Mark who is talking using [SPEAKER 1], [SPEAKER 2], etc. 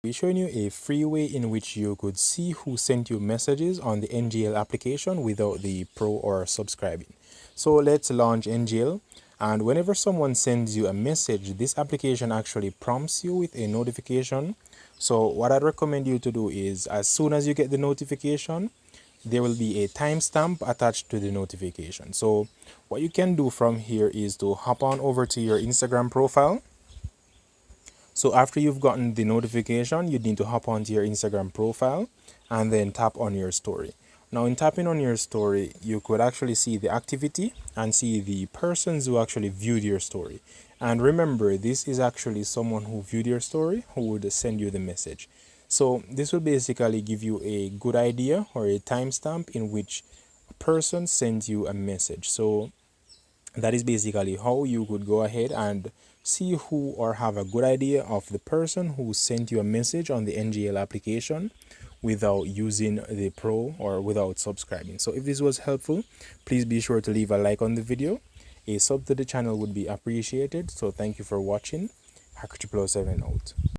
[SPEAKER 1] We're showing you a free way in which you could see who sent you messages on the NGL application without the pro or subscribing. So let's launch NGL, and whenever someone sends you a message, this application actually prompts you with a notification. So what I'd recommend you to do is, as soon as you get the notification, there will be a timestamp attached to the notification. So what you can do from here is to hop on over to your Instagram profile. So after you've gotten the notification, you need to hop onto your Instagram profile and then tap on your story. Now, in tapping on your story, you could actually see the activity and see the persons who actually viewed your story. And remember, this is actually someone who viewed your story who would send you the message. So this will basically give you a good idea or a timestamp in which a person sends you a message. So that is basically how you could go ahead and see who or have a good idea of the person who sent you a message on the NGL application without using the pro or without subscribing. So if this was helpful, please be sure to leave a like on the video. A sub to the channel would be appreciated. So thank you for watching. Hacker 007 out.